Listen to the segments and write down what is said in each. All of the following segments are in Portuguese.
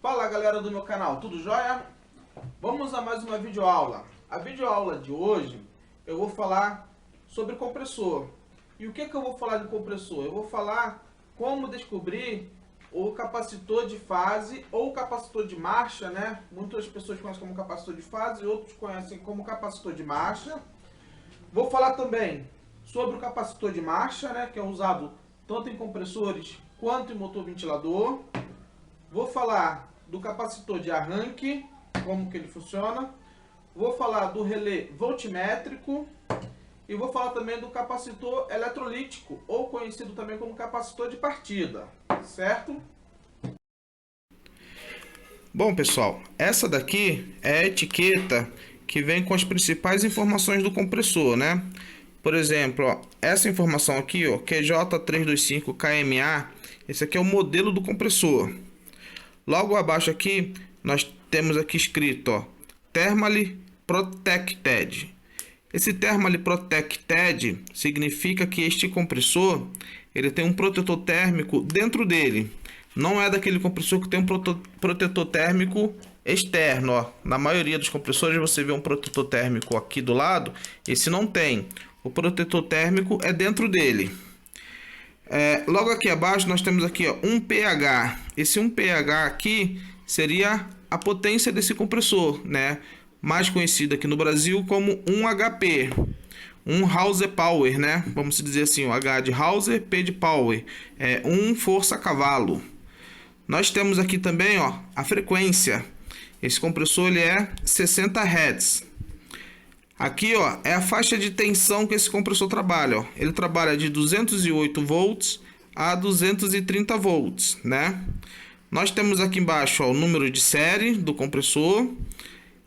Fala galera do meu canal, tudo jóia? Vamos a mais uma videoaula. A videoaula de hoje eu vou falar sobre compressor. E o que eu vou falar de compressor? Eu vou falar como descobrir o capacitor de fase ou capacitor de marcha, né? Muitas pessoas conhecem como capacitor de fase e outros conhecem como capacitor de marcha. Vou falar também sobre o capacitor de marcha, né? Que é usado tanto em compressores quanto em motor ventilador. Vou falar do capacitor de arranque, como que ele funciona. Vou falar do relé voltmétrico. E vou falar também do capacitor eletrolítico, ou conhecido também como capacitor de partida, certo? Bom, pessoal, essa daqui é a etiqueta que vem com as principais informações do compressor, né? Por exemplo, ó, essa informação aqui, ó, QJ325KMA, esse aqui é o modelo do compressor. Logo abaixo aqui, nós temos aqui escrito, ó, Thermally Protected. Esse Thermally Protected significa que este compressor ele tem um protetor térmico dentro dele. Não é daquele compressor que tem um protetor térmico externo. Ó. Na maioria dos compressores você vê um protetor térmico aqui do lado. Esse não tem. O protetor térmico é dentro dele. Logo aqui abaixo nós temos aqui ó, 1 pH. Esse 1 pH aqui seria a potência desse compressor, né? Mais conhecido aqui no Brasil como 1 HP, 1 Hauser Power, né? Vamos dizer assim, o H de Hauser, P de Power, 1 força cavalo. Nós temos aqui também ó, a frequência. Esse compressor ele é 60 Hz. Aqui ó, é a faixa de tensão que esse compressor trabalha. Ó. Ele trabalha de 208 volts a 230 volts, né? Nós temos aqui embaixo ó, o número de série do compressor.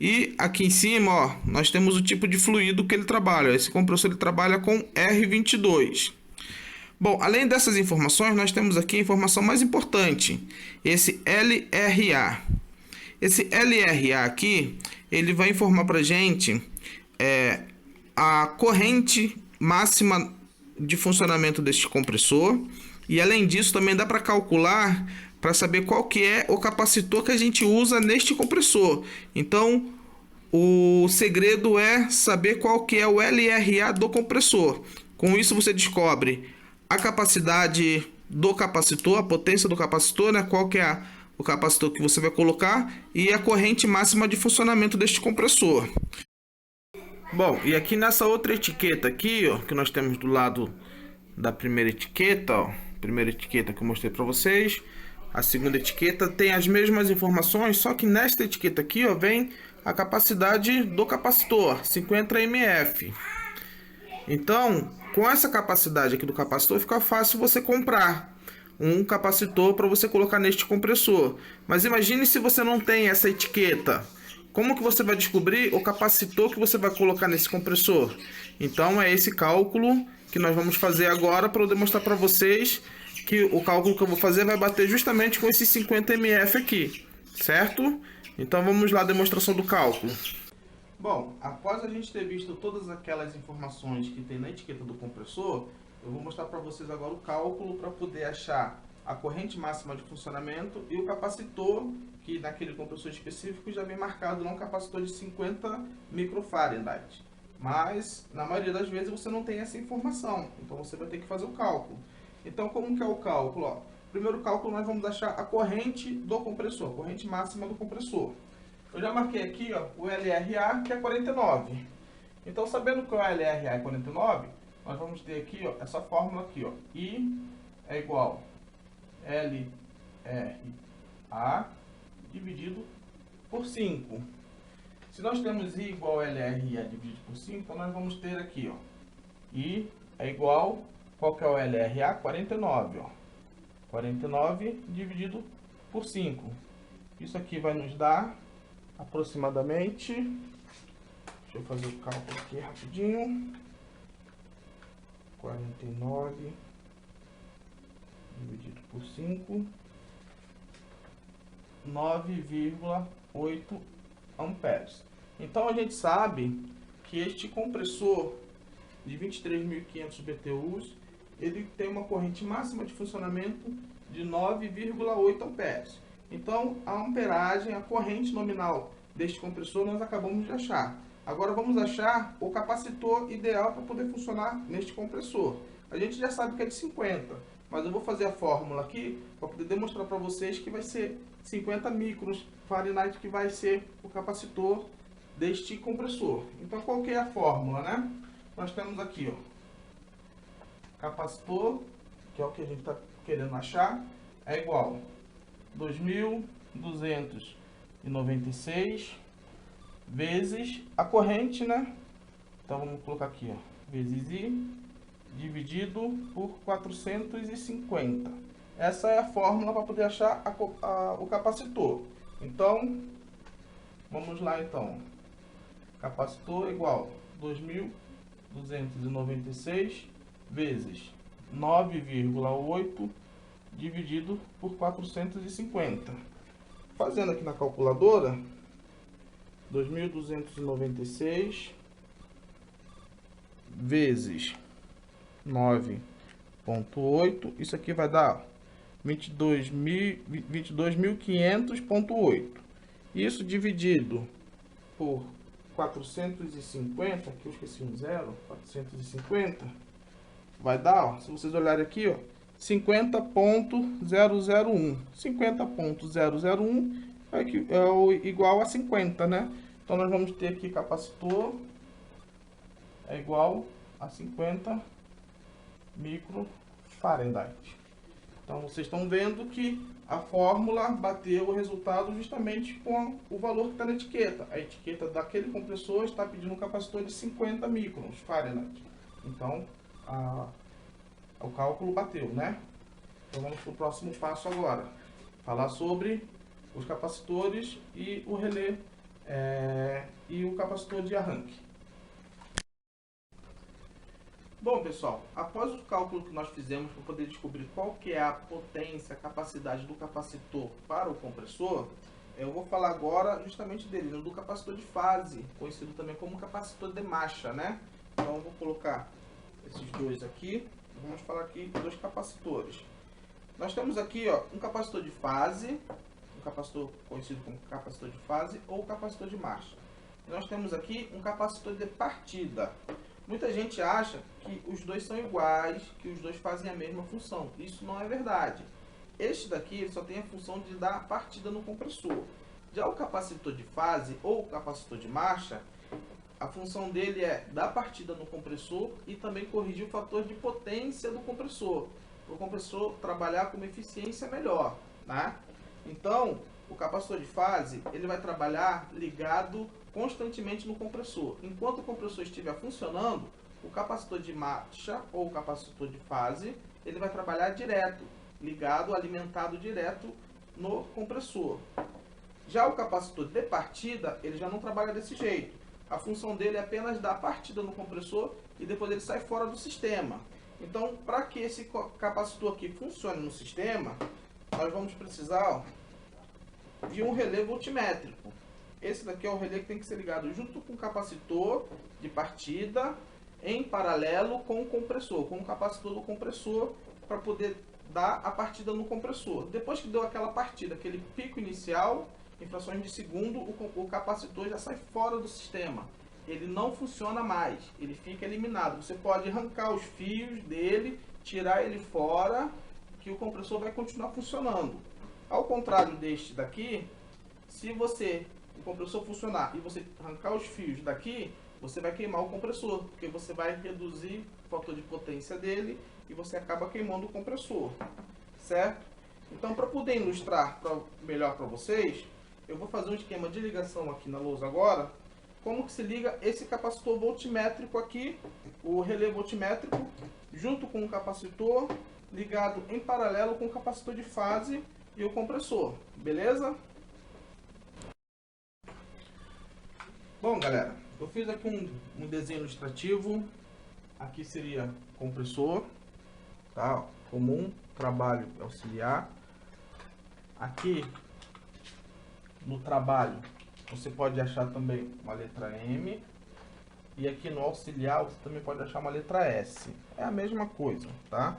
E aqui em cima ó, nós temos o tipo de fluido que ele trabalha. Esse compressor ele trabalha com R22. Bom, além dessas informações, nós temos aqui a informação mais importante. Esse LRA. Esse LRA aqui, ele vai informar para a gente a corrente máxima de funcionamento deste compressor. E além disso, também dá para calcular para saber qual que é o capacitor que a gente usa neste compressor. Então, o segredo é saber qual que é o LRA do compressor. Com isso você descobre a capacidade do capacitor, a potência do capacitor, né? Qual que é o capacitor que você vai colocar e a corrente máxima de funcionamento deste compressor. Bom, e aqui nessa outra etiqueta aqui, ó, que nós temos do lado da primeira etiqueta, ó, primeira etiqueta que eu mostrei para vocês. A segunda etiqueta tem as mesmas informações, só que nesta etiqueta aqui ó, vem a capacidade do capacitor, 50 mF. Então, com essa capacidade aqui do capacitor, fica fácil você comprar um capacitor para você colocar neste compressor. Mas imagine se você não tem essa etiqueta. Como que você vai descobrir o capacitor que você vai colocar nesse compressor? Então, é esse cálculo que nós vamos fazer agora para eu demonstrar para vocês que o cálculo que eu vou fazer vai bater justamente com esses 50 mF aqui, certo? Então vamos lá, a demonstração do cálculo. Bom, após a gente ter visto todas aquelas informações que tem na etiqueta do compressor, eu vou mostrar para vocês agora o cálculo para poder achar a corrente máxima de funcionamento e o capacitor, que naquele compressor específico já vem marcado num capacitor de 50 microfarad. Mas, na maioria das vezes, você não tem essa informação, então você vai ter que fazer o cálculo. Então, como que é o cálculo? Ó, primeiro cálculo, nós vamos achar a corrente do compressor, a corrente máxima do compressor. Eu já marquei aqui ó, o LRA, que é 49. Então, sabendo que o LRA é 49, nós vamos ter aqui ó, essa fórmula aqui. Ó, I é igual LRA dividido por 5. Se nós temos I igual a LRA dividido por 5, então nós vamos ter aqui, ó, I é igual, qual que é o LRA? 49, ó. 49 dividido por 5. Isso aqui vai nos dar aproximadamente, deixa eu fazer o cálculo aqui rapidinho, 49 dividido por 5, 9,8 amperes. Então a gente sabe que este compressor de 23.500 BTUs, ele tem uma corrente máxima de funcionamento de 9,8 amperes. Então, a amperagem, a corrente nominal deste compressor nós acabamos de achar. Agora vamos achar o capacitor ideal para poder funcionar neste compressor. A gente já sabe que é de 50, mas eu vou fazer a fórmula aqui para poder demonstrar para vocês que vai ser 50 micros Fahrenheit que vai ser o capacitor deste compressor. Então, qual que é a fórmula, né? Nós temos aqui, ó, capacitor, que é o que a gente está querendo achar, é igual a 2.296 vezes a corrente, né? Então vamos colocar aqui, ó, vezes I dividido por 450. Essa é a fórmula para poder achar o capacitor. Então, vamos lá então. Capacitor igual a 2.296 vezes 9,8 dividido por 450. Fazendo aqui na calculadora, 2.296 vezes 9,8, isso aqui vai dar 22.500,8. Isso dividido por 450, aqui eu esqueci um zero, 450, vai dar, ó, se vocês olharem aqui, ó, 50.001. 50.001 é igual a 50, né? Então nós vamos ter aqui capacitor é igual a 50 microfaraday. Então vocês estão vendo que a fórmula bateu o resultado justamente com o valor que está na etiqueta. A etiqueta daquele compressor está pedindo um capacitor de 50 microns Fahrenheit. Então o cálculo bateu, né? Então vamos para o próximo passo agora. Falar sobre os capacitores e o relé e o capacitor de arranque. Bom, pessoal, após o cálculo que nós fizemos para poder descobrir qual que é a potência, a capacidade do capacitor para o compressor, eu vou falar agora justamente dele, do capacitor de fase, conhecido também como capacitor de marcha, né? Então eu vou colocar esses dois aqui. Vamos falar aqui dos capacitores. Nós temos aqui, ó, um capacitor de fase, um capacitor conhecido como capacitor de fase ou capacitor de marcha. E nós temos aqui um capacitor de partida. Muita gente acha que os dois são iguais, que os dois fazem a mesma função. Isso não é verdade. Este daqui ele só tem a função de dar partida no compressor. Já o capacitor de fase ou capacitor de marcha, a função dele é dar partida no compressor e também corrigir o fator de potência do compressor, para o compressor trabalhar com uma eficiência melhor, né? Então, o capacitor de fase ele vai trabalhar ligado constantemente no compressor. Enquanto o compressor estiver funcionando, o capacitor de marcha ou capacitor de fase ele vai trabalhar direto, ligado, alimentado direto no compressor. Já o capacitor de partida ele já não trabalha desse jeito. A função dele é apenas dar partida no compressor e depois ele sai fora do sistema. Então, para que esse capacitor aqui funcione no sistema, nós vamos precisar, ó, de um relé voltmétrico. Esse daqui é o relé que tem que ser ligado junto com o capacitor de partida, em paralelo com o compressor, com o capacitor do compressor, para poder dar a partida no compressor. Depois que deu aquela partida, aquele pico inicial, em frações de segundo, o capacitor já sai fora do sistema. Ele não funciona mais, ele fica eliminado. Você pode arrancar os fios dele, tirar ele fora, que o compressor vai continuar funcionando. Ao contrário deste daqui, se o compressor funcionar e você arrancar os fios daqui, você vai queimar o compressor, porque você vai reduzir o fator de potência dele e você acaba queimando o compressor, certo? Então, para poder ilustrar melhor para vocês, eu vou fazer um esquema de ligação aqui na lousa agora. Como que se liga esse capacitor voltmétrico aqui, o relé voltmétrico, junto com o capacitor, ligado em paralelo com o capacitor de fase e o compressor, beleza? Bom, galera, eu fiz aqui um desenho ilustrativo. Aqui seria compressor, tá? Comum, trabalho auxiliar. Aqui no trabalho você pode achar também uma letra M. E aqui no auxiliar você também pode achar uma letra S. É a mesma coisa, tá?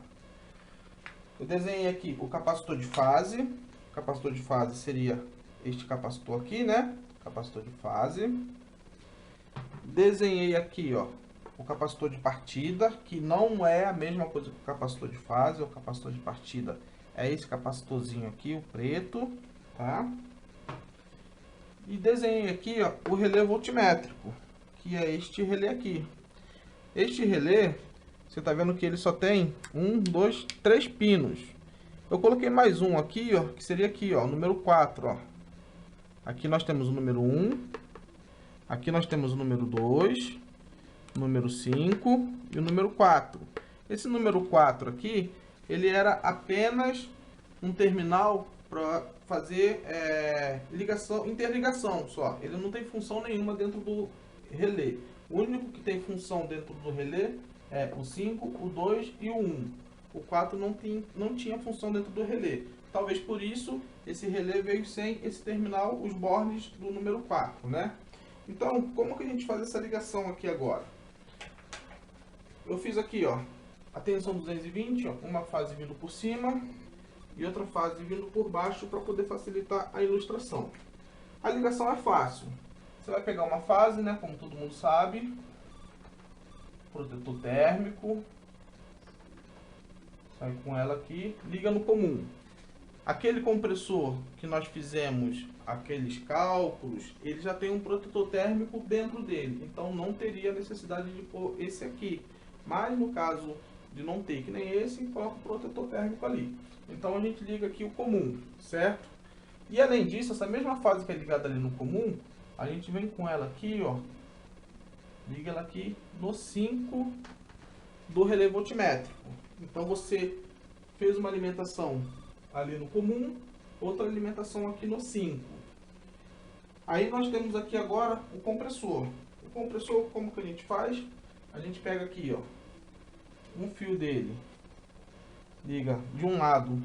Eu desenhei aqui o capacitor de fase. capacitor de fase seria este capacitor aqui, né? Capacitor de fase. Desenhei aqui, ó, o capacitor de partida, que não é a mesma coisa que o capacitor de fase. O capacitor de partida é esse capacitorzinho aqui, o preto, tá? E desenhei aqui, ó, o relé voltmétrico, que é este relé aqui. Este relé, você tá vendo que ele só tem 1, 2, 3 pinos. Eu coloquei mais um aqui, ó, que seria aqui, ó, o número 4, ó. Aqui nós temos o número 1, aqui nós temos o número 2, o número 5 e o número 4. Esse número 4 aqui, ele era apenas um terminal para fazer ligação, interligação só. Ele não tem função nenhuma dentro do relé. O único que tem função dentro do relé é o 5, o 2 e o 1. O 4 não tinha função dentro do relé. Talvez por isso esse relé veio sem esse terminal, os bornes do número 4, né? Então, como que a gente faz essa ligação aqui agora? Eu fiz aqui, ó, a tensão 220, ó, uma fase vindo por cima e outra fase vindo por baixo para poder facilitar a ilustração. A ligação é fácil. Você vai pegar uma fase, né, como todo mundo sabe, protetor térmico, sai com ela aqui, liga no comum. Aquele compressor que nós fizemos aqueles cálculos, ele já tem um protetor térmico dentro dele, então não teria necessidade de pôr esse aqui. Mas no caso de não ter que nem esse, coloca o protetor térmico ali. Então a gente liga aqui o comum, certo? E além disso, essa mesma fase que é ligada ali no comum, a gente vem com ela aqui, ó, liga ela aqui no 5 do relé voltmétrico. Então você fez uma alimentação ali no comum, outra alimentação aqui no 5. Aí nós temos aqui agora o compressor. O compressor, como que a gente faz? A gente pega aqui, ó, um fio dele, liga de um lado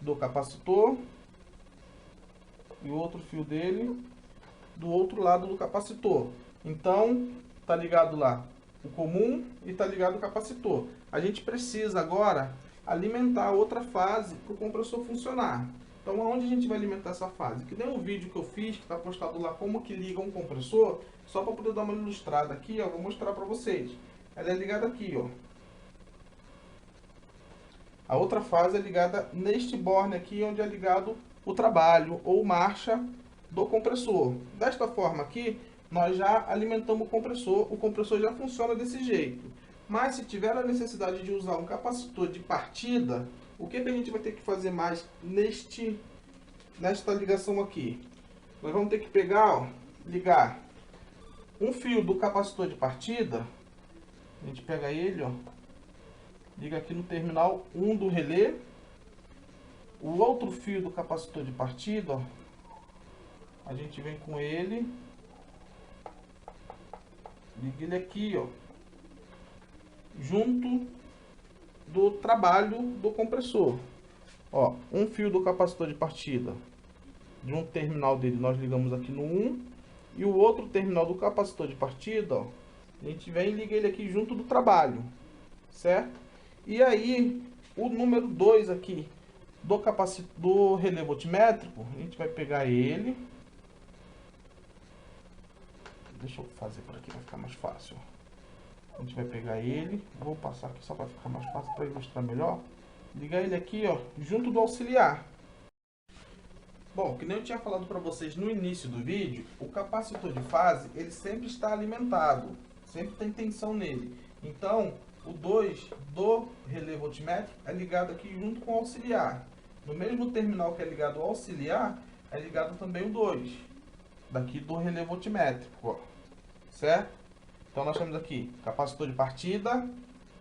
do capacitor e o outro fio dele do outro lado do capacitor. Então, tá ligado lá o comum e tá ligado o capacitor. A gente precisa agora alimentar a outra fase para o compressor funcionar. Então, aonde a gente vai alimentar essa fase? Que nem o vídeo que eu fiz, que está postado lá como que liga um compressor, só para poder dar uma ilustrada aqui, ó, vou mostrar para vocês. Ela é ligada aqui, ó. A outra fase é ligada neste borne aqui, onde é ligado o trabalho ou marcha do compressor. Desta forma aqui, nós já alimentamos o compressor já funciona desse jeito. Mas se tiver a necessidade de usar um capacitor de partida, o que a gente vai ter que fazer mais nesta ligação aqui? Nós vamos ter que pegar, ó, ligar um fio do capacitor de partida, a gente pega ele, ó, liga aqui no terminal 1 do relé, o outro fio do capacitor de partida, ó, a gente vem com ele, liga ele aqui, ó, junto do trabalho do compressor. Ó, um fio do capacitor de partida de um terminal dele nós ligamos aqui no 1 e o outro terminal do capacitor de partida, ó, a gente vem e liga ele aqui junto do trabalho, certo? E aí o número 2 aqui do relé voltmétrico, a gente vai pegar ele, deixa eu fazer por aqui, vai ficar mais fácil. A gente vai pegar ele, vou passar aqui só para ficar mais fácil para ilustrar melhor. Ligar ele aqui, ó, junto do auxiliar. Bom, que nem eu tinha falado para vocês no início do vídeo, o capacitor de fase, ele sempre está alimentado, sempre tem tensão nele. Então, o 2 do relé voltmétrico é ligado aqui junto com o auxiliar. No mesmo terminal que é ligado ao auxiliar, é ligado também o 2, daqui do relé voltmétrico, ó, certo? Então nós temos aqui capacitor de partida,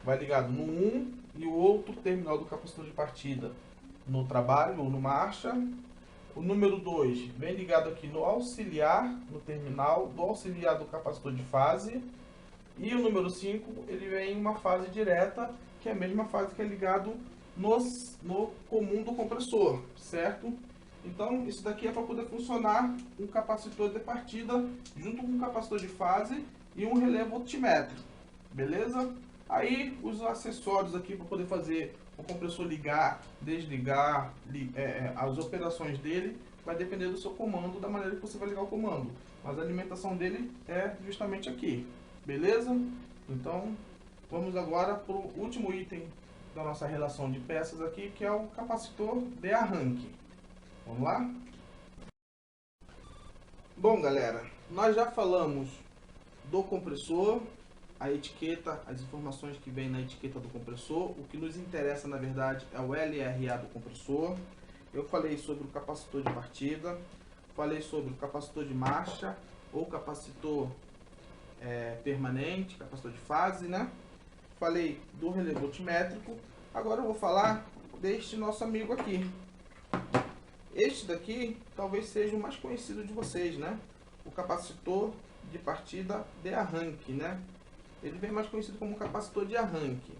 vai ligado no 1 e o outro terminal do capacitor de partida no trabalho ou no marcha. O número 2 vem ligado aqui no auxiliar, no terminal do auxiliar do capacitor de fase. E o número 5, ele vem em uma fase direta, que é a mesma fase que é ligado no comum do compressor, certo? Então, isso daqui é para poder funcionar um capacitor de partida junto com um capacitor de fase e um relé voltmétrico, beleza? Aí os acessórios aqui para poder fazer o compressor ligar, desligar, as operações dele vai depender do seu comando, da maneira que você vai ligar o comando. Mas a alimentação dele é justamente aqui, beleza? Então vamos agora para o último item da nossa relação de peças aqui, que é o capacitor de arranque. Vamos lá? Bom, galera, nós já falamos do compressor, a etiqueta, as informações que vem na etiqueta do compressor. O que nos interessa, na verdade, é o LRA do compressor. Eu falei sobre o capacitor de partida, falei sobre o capacitor de marcha ou capacitor permanente, capacitor de fase, né? Falei do relé voltmétrico. Agora eu vou falar deste nosso amigo aqui. Este daqui talvez seja o mais conhecido de vocês, né? O capacitor de partida de arranque, né? Ele vem mais conhecido como capacitor de arranque.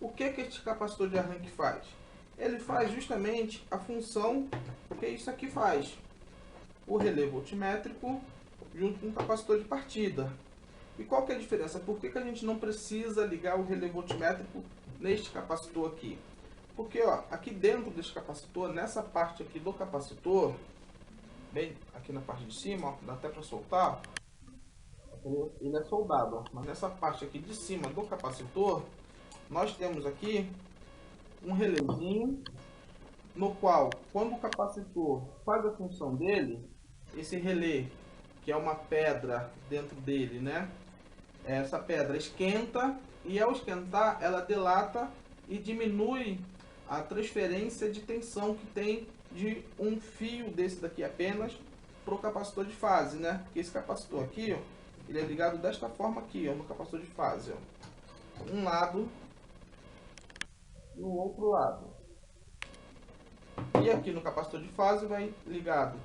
O que este capacitor de arranque faz? Ele faz justamente a função que isso aqui faz. O relé voltmétrico junto com o capacitor de partida. E qual que é a diferença? Por que a gente não precisa ligar o relé voltmétrico neste capacitor aqui? Porque ó, aqui dentro desse capacitor, nessa parte aqui do capacitor, bem aqui na parte de cima, ó, dá até para soltar, ele é soldado, ó, mas nessa parte aqui de cima do capacitor, nós temos aqui um relézinho, no qual, quando o capacitor faz a função dele, esse relé, que é uma pedra dentro dele, né? Essa pedra esquenta e ao esquentar ela dilata e diminui a transferência de tensão que tem de um fio desse daqui apenas para o capacitor de fase, né? Porque esse capacitor aqui, ó, ele é ligado desta forma aqui, ó, no capacitor de fase, ó. Um lado e o outro lado. E aqui no capacitor de fase vai ligado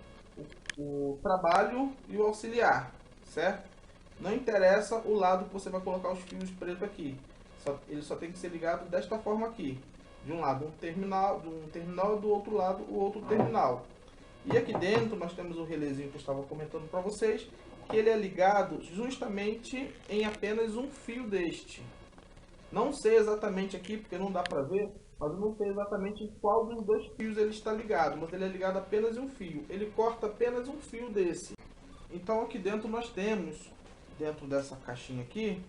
o trabalho e o auxiliar, certo? Não interessa o lado que você vai colocar os fios pretos aqui. Ele só tem que ser ligado desta forma aqui. De um lado um terminal e do outro lado o outro terminal. E aqui dentro nós temos o relézinho que eu estava comentando para vocês, que ele é ligado justamente em apenas um fio deste. Não sei exatamente aqui, porque não dá para ver, mas eu não sei exatamente em qual dos dois fios ele está ligado, mas ele é ligado apenas em um fio. Ele corta apenas um fio desse. Então aqui dentro nós temos, dentro dessa caixinha aqui,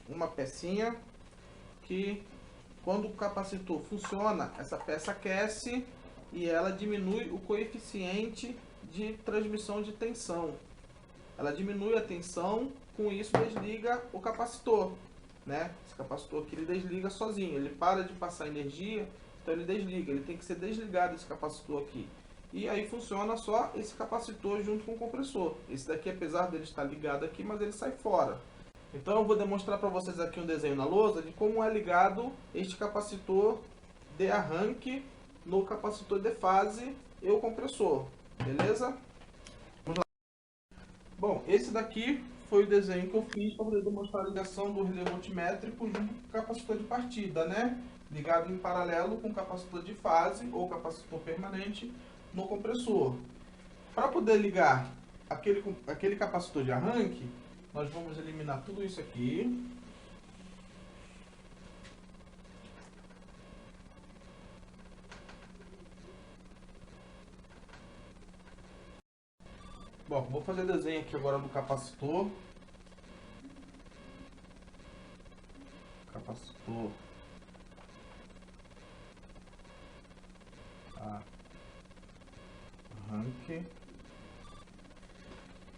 uma pecinha que quando o capacitor funciona, essa peça aquece e ela diminui o coeficiente de transmissão de tensão. Ela diminui a tensão, com isso desliga o capacitor, né? Esse capacitor aqui ele desliga sozinho, ele para de passar energia, então ele desliga, ele tem que ser desligado esse capacitor aqui. E aí funciona só esse capacitor junto com o compressor. Esse daqui, apesar dele estar ligado aqui, mas ele sai fora. Então eu vou demonstrar para vocês aqui um desenho na lousa de como é ligado este capacitor de arranque no capacitor de fase e o compressor, beleza? Vamos lá. Bom, esse daqui foi o desenho que eu fiz para poder demonstrar a ligação do relé voltmétrico junto com o capacitor de partida, né? Ligado em paralelo com o capacitor de fase ou capacitor permanente no compressor. Para poder ligar aquele capacitor de arranque, nós vamos eliminar tudo isso aqui. Bom, vou fazer desenho aqui agora do capacitor. Capacitor arranque.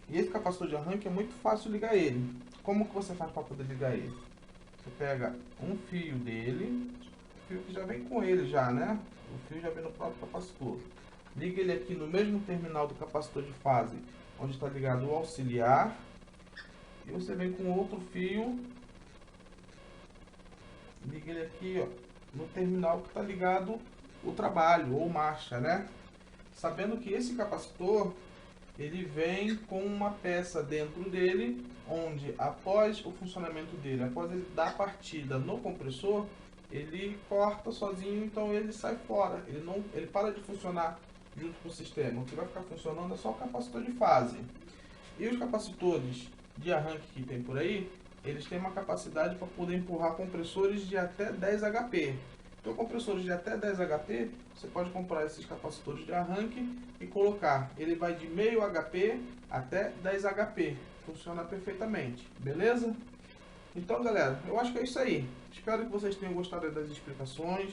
E esse capacitor de arranque é muito fácil ligar ele. Como que você faz para poder ligar ele? Você pega um fio dele, o fio que já vem com ele já, né? O fio já vem no próprio capacitor. Liga ele aqui no mesmo terminal do capacitor de fase, onde está ligado o auxiliar. E você vem com outro fio, liga ele aqui, ó, no terminal que está ligado o trabalho ou marcha, né? Sabendo que esse capacitor ele vem com uma peça dentro dele, onde após o funcionamento dele, após ele dar partida no compressor, ele corta sozinho, então ele sai fora, ele para de funcionar junto com o sistema. O que vai ficar funcionando é só o capacitor de fase. E os capacitores de arranque que tem por aí, eles têm uma capacidade para poder empurrar compressores de até 10 HP. Então, compressores de até 10 HP, você pode comprar esses capacitores de arranque e colocar. Ele vai de meio HP até 10 HP. Funciona perfeitamente, beleza? Então, galera, eu acho que é isso aí. Espero que vocês tenham gostado das explicações,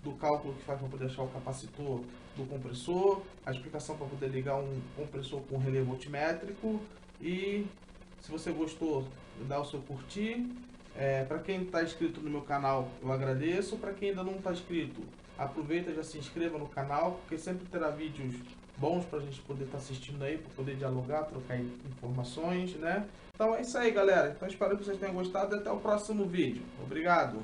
do cálculo que faz para poder achar o capacitor do compressor, a explicação para poder ligar um compressor com relé voltmétrico. E se você gostou, dá o seu curtir. Para quem está inscrito no meu canal, eu agradeço. Para quem ainda não está inscrito, aproveita e já se inscreva no canal, porque sempre terá vídeos bons para a gente poder estar assistindo aí, para poder dialogar, trocar informações, né? Então é isso aí, galera. Então espero que vocês tenham gostado e até o próximo vídeo. Obrigado!